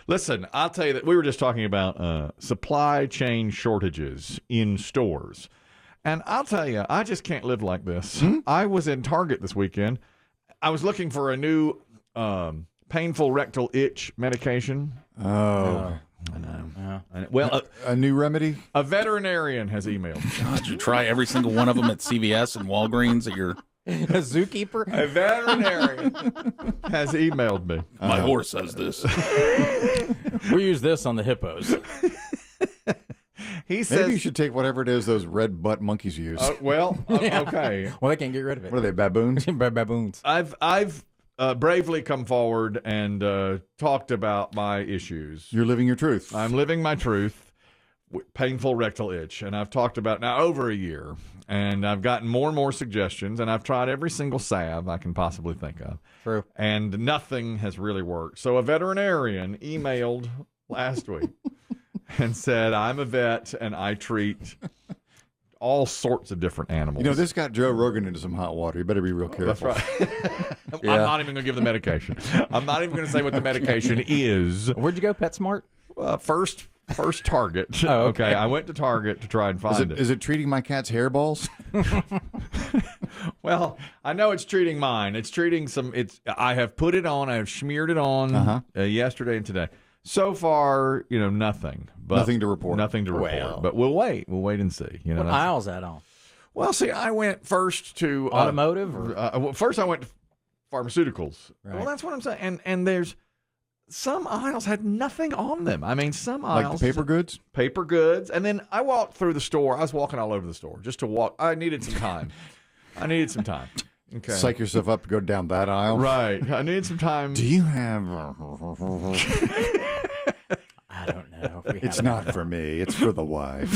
Listen, I'll tell you that we were just talking about supply chain shortages in stores. And I'll tell you, I just can't live like this. I was in Target this weekend. I was looking for a new painful rectal itch medication. Oh. I know. Yeah. Well, a new remedy? A veterinarian has emailed. God, you try every single one of them at CVS and Walgreens at your... A zookeeper? A veterinarian has emailed me. My horse says this. We use this on the hippos. He says, maybe you should take whatever it is those red butt monkeys use. Okay. Well, they can't get rid of it. What are they, baboons? Baboons. I've bravely come forward and talked about my issues. You're living your truth. I'm living my truth. Painful rectal itch, and I've talked about now over a year, and I've gotten more and more suggestions, and I've tried every single salve I can possibly think of. True. And nothing has really worked. So a veterinarian emailed last week and said, I'm a vet and I treat all sorts of different animals. You know, this got Joe Rogan into some hot water. You better be real careful. That's right. I'm not even going to give the medication. I'm not even going to say what the medication is. Where'd you go, PetSmart? First Target. Oh, okay. I went to Target to try and find it. Is it treating my cat's hairballs? Well, I know it's treating mine. It's treating some. I have put it on. I have smeared it on yesterday and today. So far, nothing. Nothing to report. Nothing to report. Well. But we'll wait. We'll wait and see. What aisle's that on? Well, see, I went first to automotive. First, I went to pharmaceuticals. Right. Well, that's what I'm saying. And there's. Some aisles had nothing on them. I mean, some aisles. Like the paper goods? Paper goods. And then I walked through the store. I was walking all over the store just to walk. I needed some time. Okay. Psych yourself up to go down that aisle. Right. I needed some time. Do you have... I don't know. It's not for me. It's for the wife.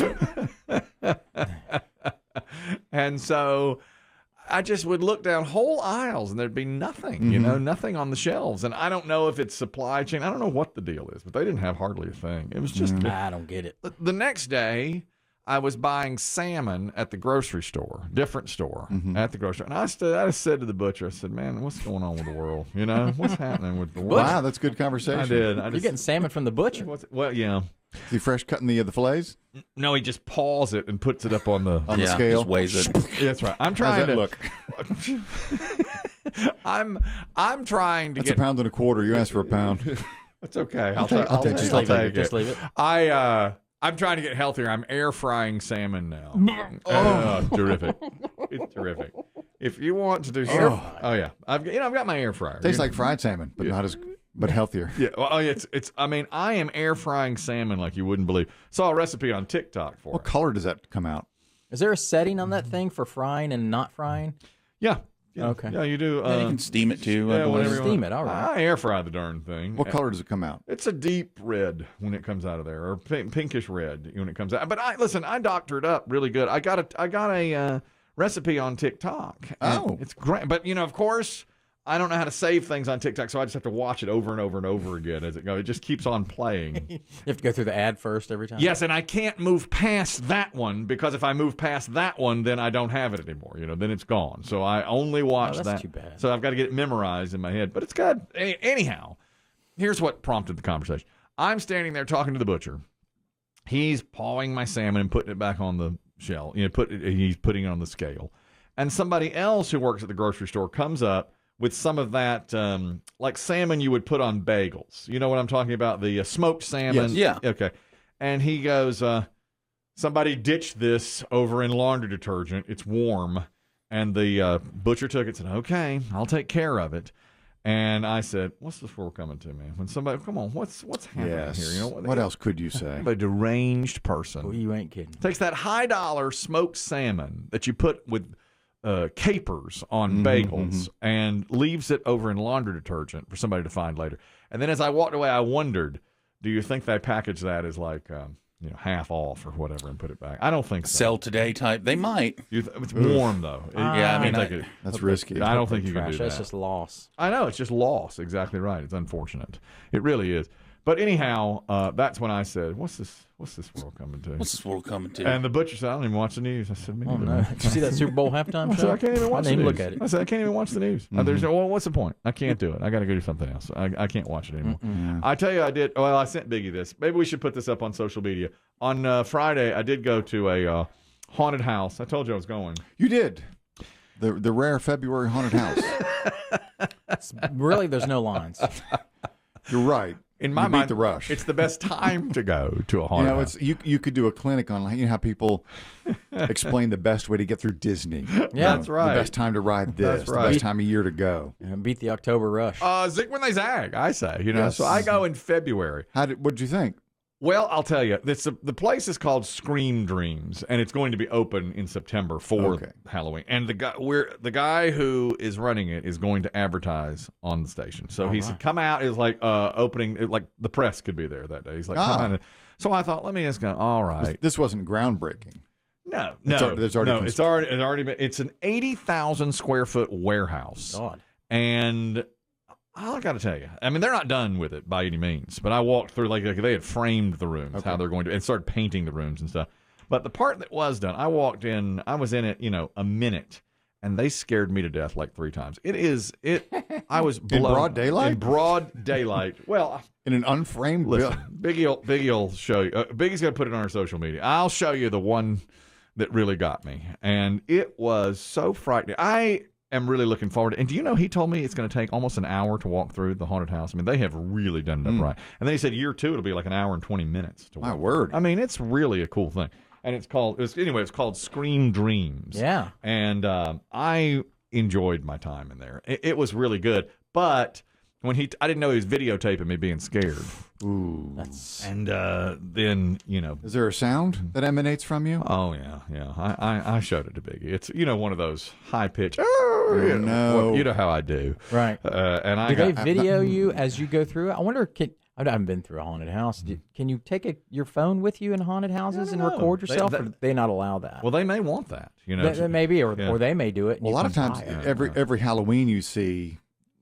And so... I just would look down whole aisles and there'd be nothing, nothing on the shelves. And I don't know if it's supply chain. I don't know what the deal is, but they didn't have hardly a thing. It was just... I don't get it. The next day, I was buying salmon at the grocery store, different store at the grocery store. And I said to the butcher, I said, man, what's going on with the world? What's happening with the world? Wow, that's good conversation. I did. You're getting salmon from the butcher. Well, yeah. Is he fresh cutting the fillets? No, he just paws it and puts it up on the scale. Just weighs it. Yeah, that's right. I'm trying to look. I'm trying to That's get a pound and a quarter. You asked for a pound. That's okay. I'll take it. Just leave it. I'm trying to get healthier. I'm air frying salmon now. Terrific. It's terrific. If you want to do I've got my air fryer. Tastes like fried salmon, but not as but healthier. Yeah. Well, it's I mean, I am air frying salmon like you wouldn't believe. Saw a recipe on TikTok for What it. color does that come out? Is there a setting on that thing for frying and not frying? Yeah. Okay. Yeah, you do. You can steam it too. Yeah, whatever you Steam want. it, all right. I air fry the darn thing. What color does it come out? It's a deep red when it comes out of there, or pinkish red when it comes out. But I doctor it up really good. I got a recipe on TikTok. Oh, it's great. But of course, I don't know how to save things on TikTok, so I just have to watch it over and over and over again as it goes. It just keeps on playing. You have to go through the ad first every time? Yes, and I can't move past that one because if I move past that one, then I don't have it anymore. Then it's gone. So I only watch that. That's too bad. So I've got to get it memorized in my head. But it's good. Anyhow, here's what prompted the conversation. I'm standing there talking to the butcher. He's pawing my salmon and putting it back on the shell. He's putting it on the scale. And somebody else who works at the grocery store comes up with some of that, like salmon you would put on bagels. You know what I'm talking about? The smoked salmon. Yes. Yeah. Okay. And he goes, somebody ditched this over in laundry detergent. It's warm. And the butcher took it and said, okay, I'll take care of it. And I said, what's this for coming to me? When somebody, come on, what's happening here? What else could you say? A deranged person. Well, you ain't kidding. Takes that high-dollar smoked salmon that you put with capers on bagels and leaves it over in laundry detergent for somebody to find later. And then as I walked away, I wondered, do you think they package that as like half off or whatever and put it back? I don't think so. Sell today type. They might. It's warm though. That's risky. I don't think you can do that. That's just loss. I know, it's just loss. Exactly right. It's unfortunate. It really is. But anyhow, that's when I said, "What's this world coming to?" What's this world coming to? And the butcher said, "I don't even watch the news." I said, "Me Oh, neither." no. Did you see that Super Bowl halftime I show? said, "I can't even watch the news." Look at it. I said, "I can't even watch the news." There's no. Well, what's the point? I can't do it. I got to go do something else. I can't watch it anymore. I tell you, I did. Well, I sent Biggie this. Maybe we should put this up on social media. On Friday, I did go to a haunted house. I told you I was going. You did. The rare February haunted house. Really, there's no lines. You're right. In my You mind, beat the rush. it's the best time to go to a haunted house. You could do a clinic on how people explain the best way to get through Disney. Yeah, that's right. The best time to ride this. That's right. The best time of year to go. Beat the October rush. Zig when they zag, I say. Yes. So I go in February. What did you think? Well, I'll tell you, the place is called Scream Dreams, and it's going to be open in September for Halloween. And the guy who is running it is going to advertise on the station. So he said, "Come out!" Is like opening, like the press could be there that day. He's like, "Come out!" So I thought, let me just go. All right, This wasn't groundbreaking. no, it's an 80,000 square foot warehouse, God. and I got to tell you, I mean, they're not done with it by any means, but I walked through, like they had framed the rooms, how they're going to, and started painting the rooms and stuff. But the part that was done, I walked in, I was in it, a minute, and they scared me to death like 3 times. I was blown. In broad daylight? In broad daylight. Well, In an unframed listen, Biggie will show you. Biggie's going to put it on our social media. I'll show you the one that really got me. And it was so frightening. I am really looking forward to it. And do you know, he told me it's going to take almost an hour to walk through the haunted house. I mean, they have really done it up right. And then he said year 2, it'll be like an hour and 20 minutes to walk. My word. I mean, it's really a cool thing. And it's called Scream Dreams. Yeah. And I enjoyed my time in there. It was really good. But when I didn't know he was videotaping me being scared. Ooh. And then, Is there a sound that emanates from you? oh, yeah. I showed it to Biggie. It's, one of those high-pitched, no. you know how I do. Right. And I Do they got, video you as you go through it? I wonder, I haven't been through a haunted house. Can you take your phone with you in haunted houses and know. record yourself, They- or do they not allow that? well, they may want that, They maybe, or they may do it. and Well, a you lot of can times, buy it. every Halloween you see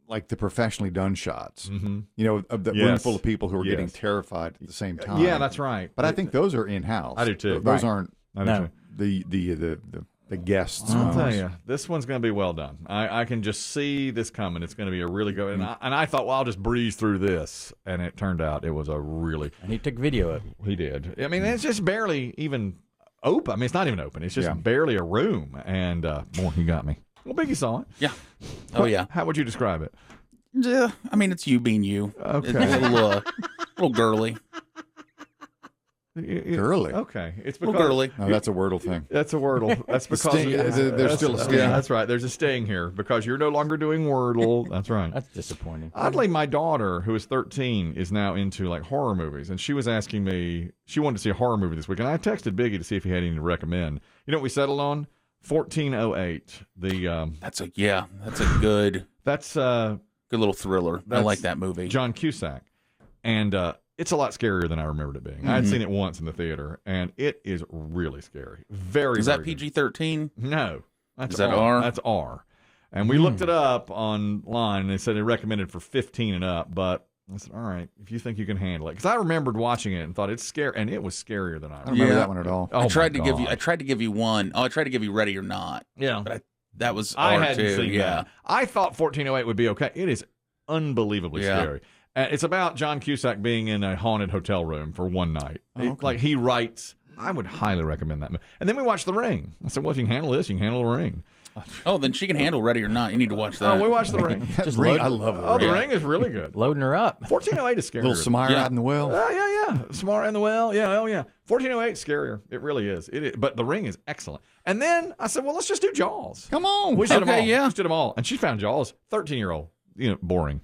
like the professionally done shots. Of the room Yes. full of people who are getting Yes. terrified at the same time. Yeah, that's right. But I think those are in house. I do too. Those Right. aren't I do No. too. the guests. I'll tell you, this one's going to be well done. I can just see this coming. It's going to be a really good. And I thought, well, I'll just breeze through this, and it turned out it was a really. And he took video of it. He did. I mean, it's just barely even open. I mean, it's not even open. It's just barely a room. And boy, he got me. Well, Biggie saw it. Yeah. Oh, yeah. How would you describe it? Yeah. I mean, it's you being you. Okay. It's a little girly. Girly. Okay, it's A because little girly. No, that's a Wordle thing. That's a Wordle. That's because sting- there's still a sting. Yeah, that's right. There's a sting here because you're no longer doing Wordle. That's right. That's disappointing. Oddly, my daughter, who is 13, is now into like horror movies, and she was asking me. She wanted to see a horror movie this week, and I texted Biggie to see if he had any to recommend. You know what we settled on? 1408. That's a good That's good little thriller. I That's like that movie. John Cusack, and it's a lot scarier than I remembered it being. I had seen it once in the theater, and it is really scary. Very. Is that very good. PG-13? No, that's Is that R? That's R. And we looked it up online, and they said it recommended for 15 and up. But I said, all right, if you think you can handle it, because I remembered watching it and thought it's scary, and it was scarier than I I don't remember Yeah. that one at all. Oh, I tried my to give you. God. I tried to give you one. Oh, I tried to give you Ready or Not. Yeah, But that was I R hadn't too. seen Yeah. that. I thought 1408 would be okay. It is unbelievably Yeah. scary. It's about John Cusack being in a haunted hotel room for one night. Like he writes. I would highly recommend that. And then we watched The Ring. I said, well, if you can handle this, you can handle The Ring. Oh, then she can handle Ready or Not. You need to watch that. Oh, we watched The Ring. That ring, I love it. Oh, The Ring is really good. Loading her up. 1408 is scary. Little Samara out in the well. Yeah. Smart in the well. Yeah, oh yeah. 1408 is scarier. It really is. It is. But The Ring is excellent. And then I said, well, let's just do Jaws. Come on. We did them all. Okay, yeah. We did them all. And she found Jaws, 13-year-old, boring.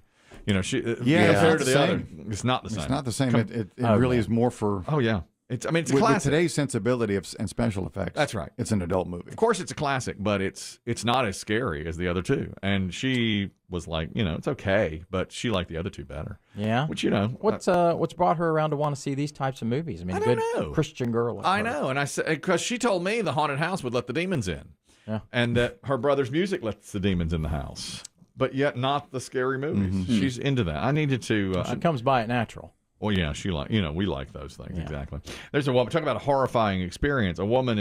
She Yeah, compared it's to not the the other. It's not the same. It's not the same. It really is more for Oh yeah. It's a with classic. today's sensibility and special effects. That's right. It's an adult movie. Of course, it's a classic, but it's not as scary as the other two. And she was like, it's okay, but she liked the other two better. Yeah. Which What's brought her around to want to see these types of movies? I mean, I don't good know. Christian girl. like I her. know, and I said because she told me the haunted house would let the demons in, Yeah. and that her brother's music lets the demons in the house, but yet not the scary movies. She's into that. I needed to. She comes by it natural. Well, yeah, we like those things. Exactly. There's a woman, talk about a horrifying experience. A woman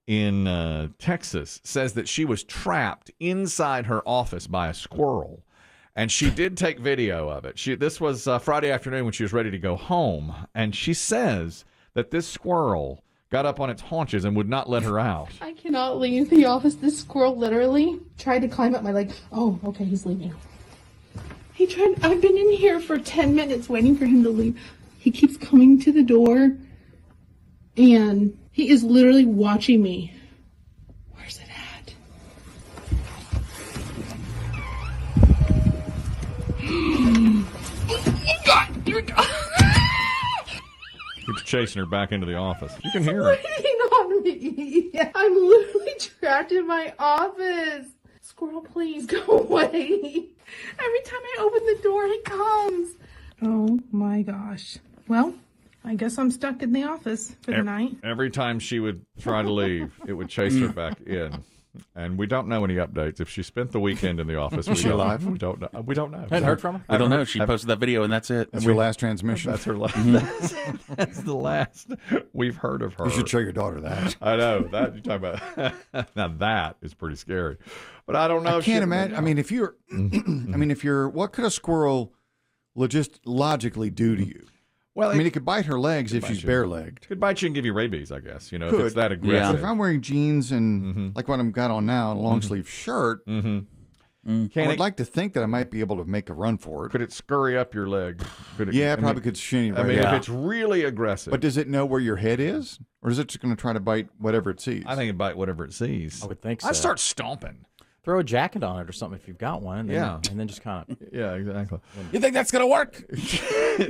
in Texas says that she was trapped inside her office by a squirrel. And she did take video of it. This was Friday afternoon when she was ready to go home. And she says that this squirrel got up on its haunches and would not let her out. I cannot leave the office. This squirrel literally tried to climb up my leg. Oh, okay, he's leaving. I've been in here for 10 minutes waiting for him to leave. He keeps coming to the door and he is literally watching me. Where's it at? God, dear God. Keeps chasing her back into the office. You can hear Waiting on me. I'm literally trapped in my office. Squirrel, please go away. Every time I open the door, he comes. Oh my gosh. Well, I guess I'm stuck in the office for the night. Every time she would try to leave, it would chase her back in. And we don't know any updates. If she spent the weekend in the office, we don't know. We don't know. Hadn't heard from her? I don't know. She posted that video, and that's it. That's your last transmission. That's her last. That's the last we've heard of her. You should show your daughter that. I know that you're talking about. Now that is pretty scary, but I don't know. I can't imagine. I mean, if you're, what could a squirrel logically do to you? Well, I mean, it could bite her legs if she's bare-legged. Could bite you and give you rabies, I guess. If it's that So aggressive. if I'm wearing jeans and like what I've got on now, a long sleeve shirt, I would like to think that I might be able to make a run for it. Could it scurry up your leg? It probably could shin you right if up. it's really aggressive. But does it know where your head is? Or is it just going to try to bite whatever it sees? I think it'd bite whatever it sees. I would think so. I'd start stomping. Throw a jacket on it or something if you've got one. And then, and then just kind of. Yeah, exactly. You think that's gonna work?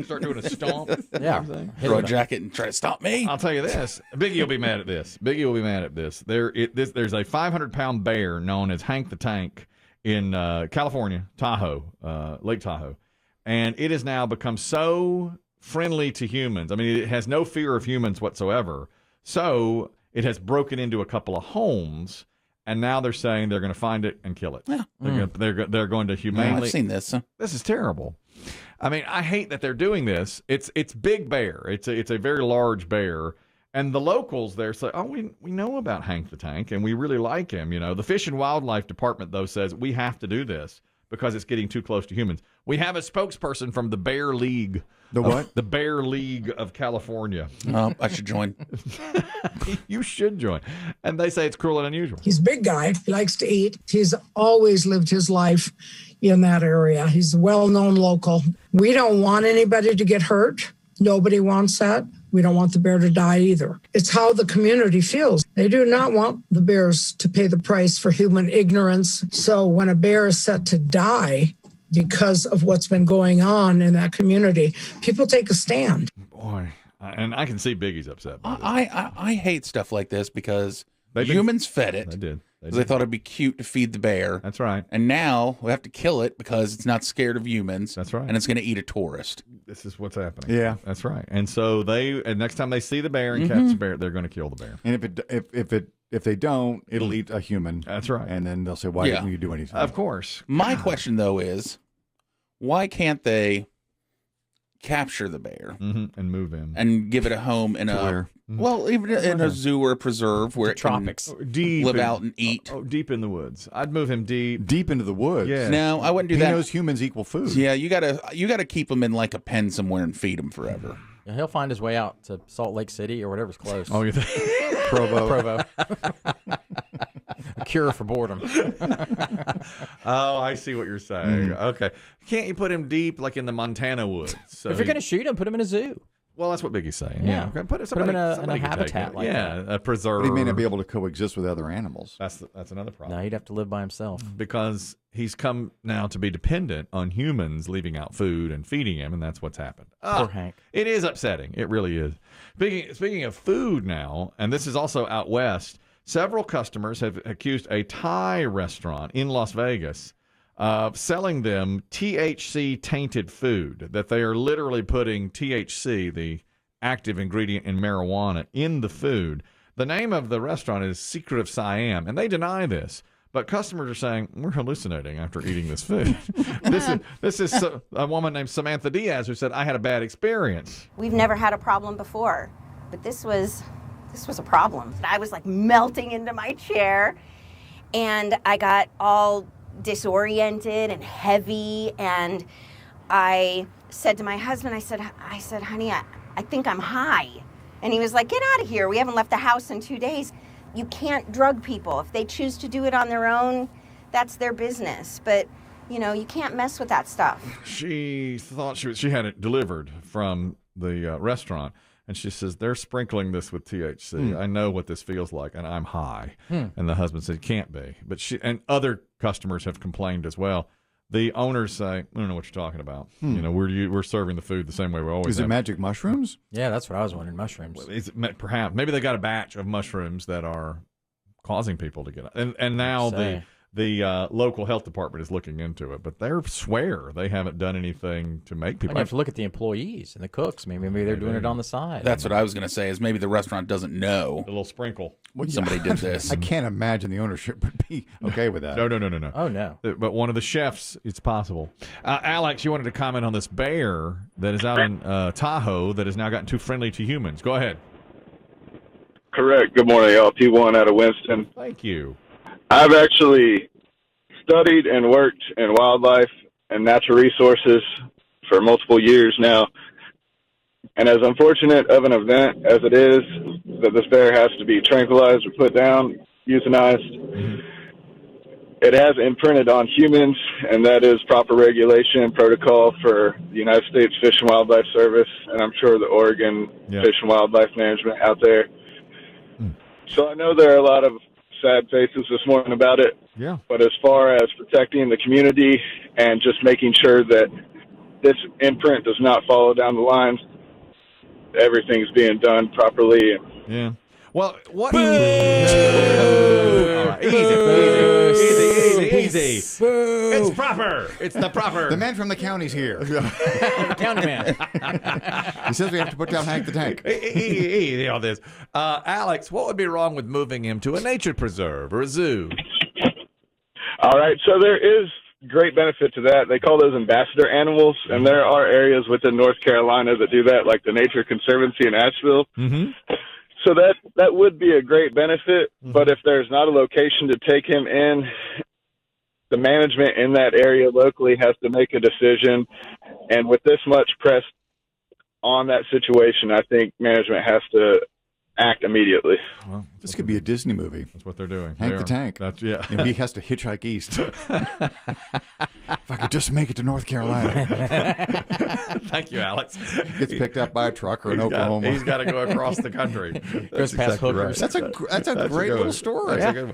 Start doing a stomp. Yeah. Throw a jacket and try to stop me. I'll tell you this. Biggie will be mad at this. There's a 500-pound bear known as Hank the Tank in California, Tahoe, Lake Tahoe. And it has now become so friendly to humans. I mean, it has no fear of humans whatsoever. So it has broken into a couple of homes. And now they're saying they're going to find it and kill it. Yeah. They're going to humanely. I've seen this. This is terrible. I mean, I hate that they're doing this. It's Big Bear. It's a very large bear. And the locals there say, oh, we know about Hank the Tank, and we really like him. The Fish and Wildlife Department, though, says we have to do this because it's getting too close to humans. We have a spokesperson from the Bear League. The what? The Bear League of California. Oh, I should join. You should join. And they say it's cruel and unusual. He's a big guy. He likes to eat. He's always lived his life in that area. He's a well-known local. We don't want anybody to get hurt. Nobody wants that. We don't want the bear to die either. It's how the community feels. They do not want the bears to pay the price for human ignorance. So when a bear is set to die because of what's been going on in that community, people take a stand. Boy, and I can see Biggie's upset by this. I hate stuff like this because humans fed it. They did. They thought it'd be cute to feed the bear. That's right. And now we have to kill it because it's not scared of humans. That's right. And it's going to eat a tourist. This is what's happening. Yeah. That's right. And so next time they see the bear and catch the bear, they're going to kill the bear. And if they don't, it'll eat a human. That's right. And then they'll say, why didn't you do anything? Of course. My question, though, is why can't they capture the bear and move him and give it a home in even in a zoo or a preserve where it tropics can deep live out and eat? Deep in the woods. I'd move him deep into the woods. Yeah. No, I wouldn't do he that. He knows humans equal food. Yeah, you gotta keep him in like a pen somewhere and feed him forever. Yeah, he'll find his way out to Salt Lake City or whatever's close. Oh, you think? Provo. A cure for boredom. Oh, I see what you're saying. Okay. Can't you put him deep, like in the Montana woods? So if you're going to shoot him, put him in a zoo. Well, that's what Biggie's saying. Yeah. Okay. Put him in a habitat like that. A preserve. But he may not be able to coexist with other animals. That's another problem. No, he'd have to live by himself. Because he's come now to be dependent on humans leaving out food and feeding him, and that's what's happened. Poor Hank. It is upsetting. It really is. Speaking of food now, and this is also out west, several customers have accused a Thai restaurant in Las Vegas of selling them THC-tainted food, that they are literally putting THC, the active ingredient in marijuana, in the food. The name of the restaurant is Secret of Siam, and they deny this. But customers are saying, we're hallucinating after eating this food. This is a woman named Samantha Diaz who said, I had a bad experience. We've never had a problem before, but this was a problem. I was like melting into my chair, and I got all disoriented and heavy, and I said to my husband, I said, honey, I think I'm high. And he was like, get out of here. We haven't left the house in 2 days. You can't drug people. If they choose to do it on their own, that's their business. But, you can't mess with that stuff. She thought she had it delivered from the restaurant. And she says, they're sprinkling this with THC. I know what this feels like, and I'm high. And the husband said, it can't be. But and other customers have complained as well. The owners say, I don't know what you're talking about. We're serving the food the same way we always Is have. it magic mushrooms? Yeah, that's what I was wondering. Mushrooms. Perhaps. Maybe they got a batch of mushrooms that are causing people to get it. And now the local health department is looking into it, but they swear they haven't done anything to make people. You have to look at the employees and the cooks. Maybe they're doing it on the side. That's what I was going to say, is maybe the restaurant doesn't know A little sprinkle. somebody did this. I can't imagine the ownership would be okay with that. No. Oh, no. But one of the chefs, it's possible. Alex, you wanted to comment on this bear that is out in Tahoe that has now gotten too friendly to humans. Go ahead. Correct. Good morning, y'all. P1 out of Winston. Thank you. I've actually studied and worked in wildlife and natural resources for multiple years now. And as unfortunate of an event as it is, that this bear has to be tranquilized or put down, euthanized, it has imprinted on humans, and that is proper regulation and protocol for the United States Fish and Wildlife Service, and I'm sure the Oregon Fish and Wildlife Management out there. So I know there are a lot of sad faces this morning about it. Yeah. But as far as protecting the community and just making sure that this imprint does not follow down the lines, everything's being done properly. Yeah. Well, what? Boo! All right. Easy. Boo! It's proper. It's the proper. The man from the county's here. County man. He says we have to put down Hank the Tank. Easy on this. Alex, what would be wrong with moving him to a nature preserve or a zoo? All right, so there is great benefit to that. They call those ambassador animals, and there are areas within North Carolina that do that, like the Nature Conservancy in Asheville. Mm-hmm. So that would be a great benefit, but if there's not a location to take him in, the management in that area locally has to make a decision. And with this much press on that situation, I think management has to act immediately. Well, This could be a Disney movie. that's what they're doing. Hank They the are. Tank. That's yeah. And he has to hitchhike east. If I could just make it to North Carolina. Thank you, Alex. Gets picked up by a trucker in Oklahoma. He's got to go across the country. Goes past hookers. That's a great That's a little good one. story. That's a good one.